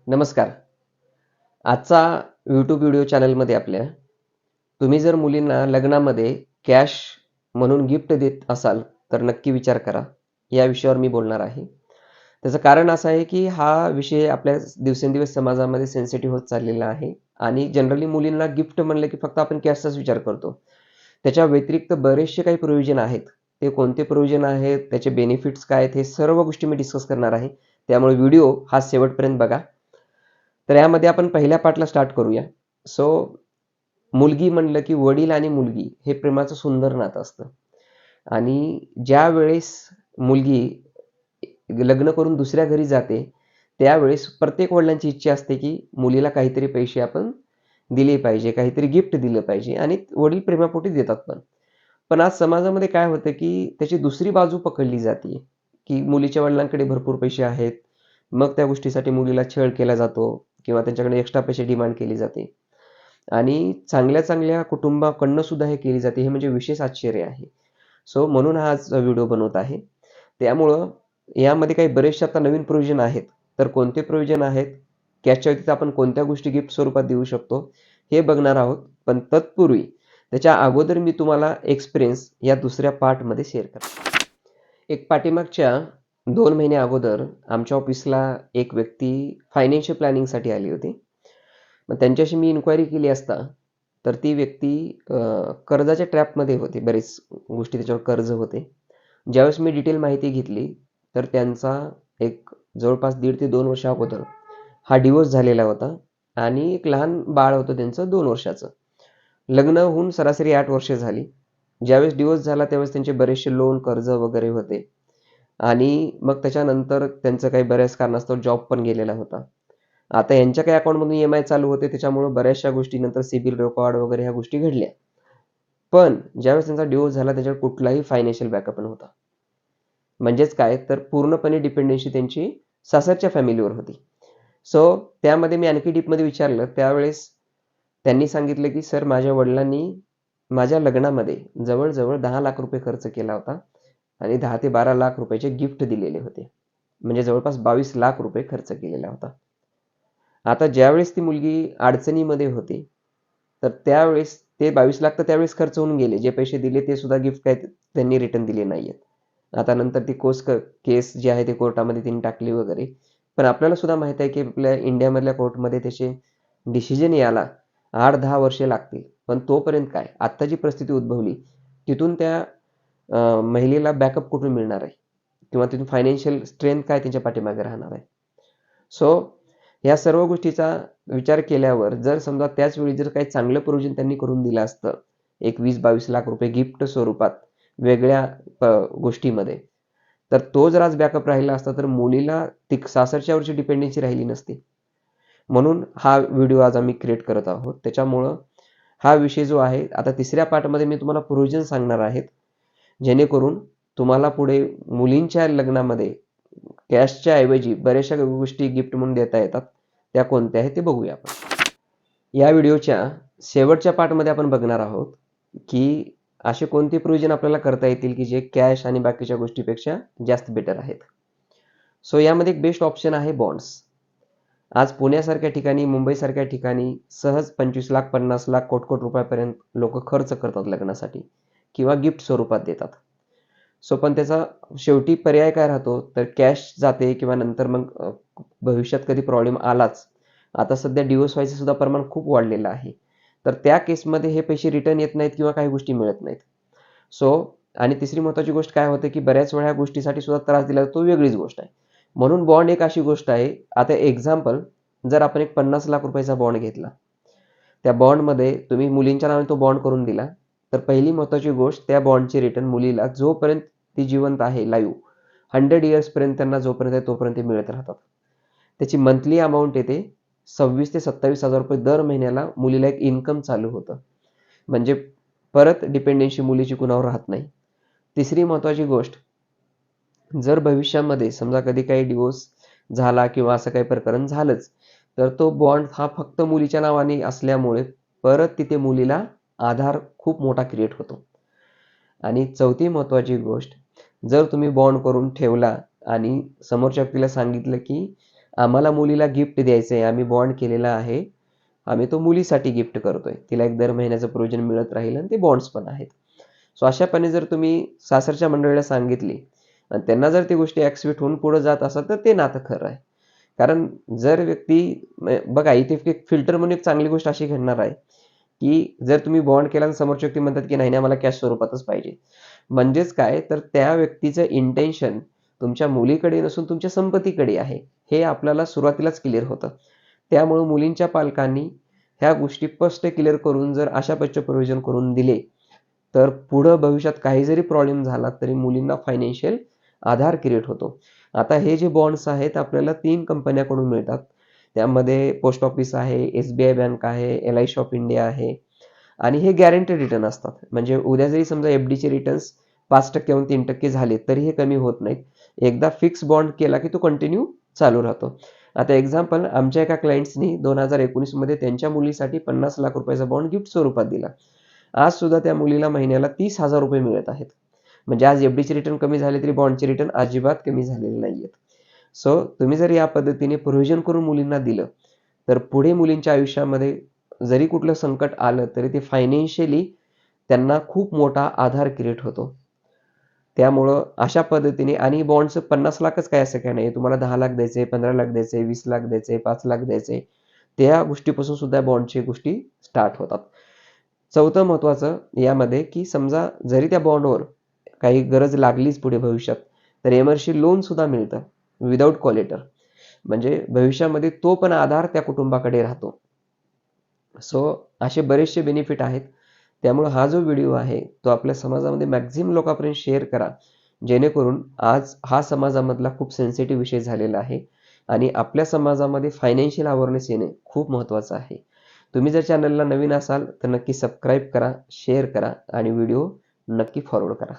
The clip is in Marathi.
नमस्कार. आजचा YouTube व्हिडिओ चॅनलमध्ये आपल्या तुम्ही जर मुलींना लग्नामध्ये कॅश म्हणून गिफ्ट देत असाल, तर नक्की विचार करा. या विषयावर मी बोलणार आहे. त्याचं कारण असं आहे, की हा विषय आपल्या दिवसेंदिवस समाजामध्ये सेन्सिटिव्ह होत चाललेला आहे आणि जनरली मुलींना गिफ्ट म्हणलं, की फक्त आपण कॅशचाच विचार करतो. त्याच्या व्यतिरिक्त बरेचसे काही प्रोव्हिजन आहेत. ते कोणते प्रोव्हिजन आहेत, त्याचे बेनिफिट्स काय आहेत, हे सर्व गोष्टी मी डिस्कस करणार आहे. त्यामुळे व्हिडिओ हा शेवटपर्यंत बघा. तर यामध्ये आपण पहिल्या पार्टला स्टार्ट करूया. सो मुलगी म्हणलं की वडील आणि मुलगी हे प्रेमाचं सुंदर नातं असतं आणि ज्यावेळेस मुलगी लग्न करून दुसऱ्या घरी जाते, त्यावेळेस प्रत्येक वडिलांची इच्छा असते की मुलीला काहीतरी पैसे आपण दिले पाहिजे, काहीतरी गिफ्ट दिलं पाहिजे आणि वडील प्रेमापोटी देतात पण. पण आज समाजामध्ये काय होतं की त्याची दुसरी बाजू पकडली जाते, की मुलीच्या वडिलांकडे भरपूर पैसे आहेत. मग त्या गोष्टीसाठी मुलीला छळ केला जातो किंवा त्यांच्याकडे एक्स्ट्रा पैसे डिमांड केली जाते आणि चांगल्या-चांगल्या कुटुंबाकडनं सुद्धा हे केली जाते. हे म्हणजे विशेष आश्चर्य आहे. सो म्हणून हा आज व्हिडिओ बनवत आहे. त्यामुळं यामध्ये काही बरेचसे आता नवीन प्रोव्हिजन आहेत. तर कोणते प्रोव्हिजन आहेत? कॅशच्या व्यतिरिक्त आपण कोणत्या गोष्टी गिफ्ट स्वरूपात देऊ शकतो? हे बघणार आहोत. पण तत्पूर्वी त्याच्या अगोदर मी तुम्हाला एक्सपिरियन्स या दुसऱ्या पार्टमध्ये शेअर करतो. एक पाठीमागच्या 2 महिने अगोदर आमच्या ऑफिसला एक व्यक्ती फायनान्शियल प्लॅनिंगसाठी आली होती. मग त्यांच्याशी मी इन्क्वायरी केली असता, तर ती व्यक्ती कर्जाच्या ट्रॅपमध्ये होती. बरेच गोष्टी त्याच्यावर कर्ज होते. ज्यावेळेस मी डिटेल माहिती घेतली, तर त्यांचा एक जवळपास 1.5 ते 2 वर्ष अगोदर हा डिव्होर्स झालेला होता आणि एक लहान बाळ होतं त्यांचं 2 वर्षाचं. लग्न होऊन सरासरी 8 वर्ष झाली. ज्यावेळेस डिव्होर्स झाला त्यावेळेस त्यांचे बरेचसे लोन, कर्ज वगैरे होते आणि मग त्याच्यानंतर त्यांचं काही बऱ्याच कारणास्तव जॉब पण गेलेला होता. आता यांच्या काही अकाउंटमधून ई-एम-आय चालू होते त्याच्यामुळे बऱ्याचशा गोष्टी नंतर सिबिल रेकॉर्ड वगैरे ह्या गोष्टी घडल्या. पण ज्यावेळेस त्यांचा डिव्होर्स झाला त्याच्यावर कुठलाही फायनान्शियल बॅकअप नव्हता. म्हणजेच काय तर पूर्णपणे डिपेंडन्सी त्यांची सासरच्या फॅमिलीवर होती. सो त्यामध्ये मी आणखी डीपमध्ये विचारलं त्यावेळेस त्यांनी सांगितलं, की "सर माझ्या वडिलांनी माझ्या लग्नामध्ये जवळ-जवळ 10 लाख रुपये खर्च केला होता आणि 10 ते 12 लाख रुपयाचे गिफ्ट दिलेले होते. म्हणजे जवळपास 22 लाख रुपये खर्च केलेला होता." आता ज्यावेळेस ती मुलगी अडचणीमध्ये होती, तर त्यावेळेस ते 22 लाख तर त्यावेळेस खर्च होऊन गेले. जे पैसे दिले ते सुद्धा गिफ्ट काय त्यांनी रिटर्न दिले नाहीयेत. आता नंतर ती केस जी आहे ती कोर्टामध्ये त्यांनी टाकली वगैरे. पण आपल्याला सुद्धा माहीत आहे, की आपल्या इंडियामधल्या कोर्टमध्ये त्याचे डिसिजन यायला 8-10 वर्षे लागतील. पण तोपर्यंत काय, आत्ता जी परिस्थिती उद्भवली, तिथून त्या महिलेला बॅकअप कुठून मिळणार आहे? किंवा तिथून फायनान्शियल स्ट्रेंथ काय त्यांच्या पाठीमागे राहणार आहे? सो या सर्व गोष्टीचा विचार केल्यावर जर समजा त्याच वेळी जर काही चांगलं प्रोव्हिजन त्यांनी करून दिलं असतं, एक 20-22 लाख रुपये गिफ्ट स्वरूपात वेगळ्या गोष्टीमध्ये, तर तो जर आज बॅकअप राहिला असता, तर मुलीला ती सासरच्यावरची डिपेंडन्सी राहिली नसती. म्हणून हा व्हिडिओ आज आम्ही क्रिएट करत आहोत. त्याच्यामुळं हा विषय जो आहे, आता तिसऱ्या पार्टमध्ये मी तुम्हाला प्रोव्हिजन सांगणार आहेत, जेणेकरून तुम्हाला पुढे मुलींच्या लग्नामध्ये कॅशच्या ऐवजी बऱ्याचशा गोष्टी गिफ्ट म्हणून देता येतात. त्या कोणत्या आहेत ते बघूया आपण. या व्हिडिओच्या शेवटच्या पार्टमध्ये आपण बघणार आहोत, की असे कोणते प्रोव्हिजन आपल्याला करता येतील, की जे कॅश आणि बाकीच्या गोष्टीपेक्षा जास्त बेटर आहेत. सो यामध्ये एक बेस्ट ऑप्शन आहे बॉन्ड्स. आज पुण्यासारख्या ठिकाणी, मुंबईसारख्या ठिकाणी सहज 25 लाख, 50 लाख, कोट-कोट रुपयापर्यंत लोकं खर्च करतात लग्नासाठी किंवा गिफ्ट स्वरूपात देतात. सो पण त्याचा शेवटी पर्याय काय राहतो, तर कॅश जाते किंवा नंतर मग भविष्यात कधी प्रॉब्लेम आलाच. आता सध्या डिव्होर्स व्हायचं सुद्धा प्रमाण खूप वाढलेलं आहे. तर त्या केसमध्ये हे पैसे रिटर्न येत नाहीत किंवा काही गोष्टी मिळत नाहीत. सो आणि तिसरी महत्त्वाची गोष्ट काय होते, की बऱ्याच वेळा ह्या गोष्टीसाठी सुद्धा त्रास दिला जातो, वेगळीच गोष्ट आहे. म्हणून बॉन्ड एक अशी गोष्ट आहे. आता एक्झाम्पल जर आपण एक 50 लाख रुपयाचा बॉन्ड घेतला. त्या बॉन्डमध्ये तुम्ही मुलींच्या नावाने तो बॉन्ड करून दिला. तर पहिली महत्त्वाची गोष्ट त्या बॉन्डची रिटर्न मुलीला जोपर्यंत ती जिवंत आहे लाईव्ह 100 इयर्सपर्यंत त्यांना जोपर्यंत आहे तोपर्यंत ते मिळत राहतात. त्याची मंथली अमाउंट येते 26,000 ते 27,000 रुपये दर महिन्याला मुलीला एक इन्कम चालू होतं. म्हणजे परत डिपेंडन्सी मुलीची कुणावर राहत नाही. तिसरी महत्त्वाची गोष्ट, जर भविष्यामध्ये समजा कधी काही डिव्होर्स झाला किंवा असं काही प्रकरण झालंच, तर तो बॉन्ड हा फक्त मुलीच्या नावाने असल्यामुळे परत तिथे मुलीला आधार खूप मोठा क्रिएट होतो. आणि चौथी महत्त्वाची गोष्ट, जर तुम्ही बॉन्ड करून ठेवला आणि समोरच्या व्यक्तीला सांगितलं, की आम्हाला मुलीला गिफ्ट द्यायचं आहे, आम्ही बॉन्ड केलेला आहे, आम्ही तो मुलीसाठी गिफ्ट करतोय, तिला एक दर महिन्याचं प्रोविजन मिळत राहील आणि ते बॉन्ड्स पण आहेत. सो अशापणे जर तुम्ही सासरच्या मंडळीला सांगितली आणि त्यांना जर ती गोष्टी ॲक्सेप्ट होऊन पुढे जात असाल तर ते नातं खरं आहे. कारण जर व्यक्ती बघा इथे एक फिल्टर म्हणून एक चांगली गोष्ट अशी घडणार आहे, की जर तुम्ही बॉन्ड केला तर समोरची व्यक्ती म्हणतात की नाही नाही मला कॅश स्वरूपातच पाहिजे. म्हणजेच काय तर त्या व्यक्तीचं इंटेन्शन तुमच्या मुलीकडे नसून तुमच्या संपत्तीकडे आहे. हे आपल्याला सुरुवातीलाच क्लिअर होतं. त्यामुळे मुलींच्या पालकांनी ह्या गोष्टी स्पष्ट क्लिअर करून जर अशा पद्धतीचे प्रोव्हिजन करून दिले, तर पुढं भविष्यात काही जरी प्रॉब्लेम झाला तरी मुलींना फायनान्शियल आधार क्रिएट होतो. आता हे जे बॉन्ड्स आहेत आपल्याला 3 कंपन्यांकडून मिळतात. त्यामध्ये पोस्ट ऑफिस आहे, SBI बँक आहे, LIC ऑफ इंडिया आहे आणि हे गॅरंटेड रिटर्न असतात. म्हणजे उद्या जरी समजा FDचे रिटर्न्स 5% हून 3% झाले तरी हे कमी होत नाहीत. एकदा फिक्स बॉन्ड केला की तो कंटिन्यू चालू राहतो. आता एक्झाम्पल आमच्या एका क्लायंट्सनी 2019 मध्ये त्यांच्या मुलीसाठी 50 लाख रुपयाचा बॉन्ड गिफ्ट स्वरूपात दिला. आज सुद्धा त्या मुलीला महिन्याला 30,000 रुपये मिळत आहेत. म्हणजे आज FDचे रिटर्न कमी झाले तरी बॉन्डचे रिटर्न अजिबात कमी झालेले नाहीयेत. सो तुम्ही जर या पद्धतीने प्रोव्हिजन करून मुलींना दिलं, तर पुढे मुलींच्या आयुष्यामध्ये जरी कुठलं संकट आलं तरी ते फायनान्शियली त्यांना खूप मोठा आधार क्रिएट होतो. त्यामुळं अशा पद्धतीने आणि बॉन्डचं 50 लाखच काय असं काही नाही. तुम्हाला 10 लाख द्यायचे, 15 लाख द्यायचे, 20 लाख द्यायचे, 5 लाख द्यायचे. त्या गोष्टीपासून सुद्धा बॉन्डची गोष्टी स्टार्ट होतात. चौथं महत्त्वाचं यामध्ये की समजा जरी त्या बॉन्डवर काही गरज लागलीच पुढे भविष्यात, तर एमर्शी लोन सुद्धा मिळतं विदाऊट कॉलेटर. म्हणजे भविष्यामध्ये तो पण आधार त्या कुटुंबाकडे राहतो. सो असे बरेचसे बेनिफिट आहेत. त्यामुळे हा जो व्हिडिओ आहे तो आपल्या समाजामध्ये मॅक्झिमम लोकांपर्यंत शेअर करा. जेणेकरून आज हा समाजामधला खूप सेन्सिटिव्ह विषय झालेला आहे आणि आपल्या समाजामध्ये फायनान्शियल अवेअरनेस येणे खूप महत्त्वाचं आहे. तुम्ही जर चॅनलला नवीन असाल तर नक्की सबस्क्राईब करा, शेअर करा आणि व्हिडिओ नक्की फॉरवर्ड करा.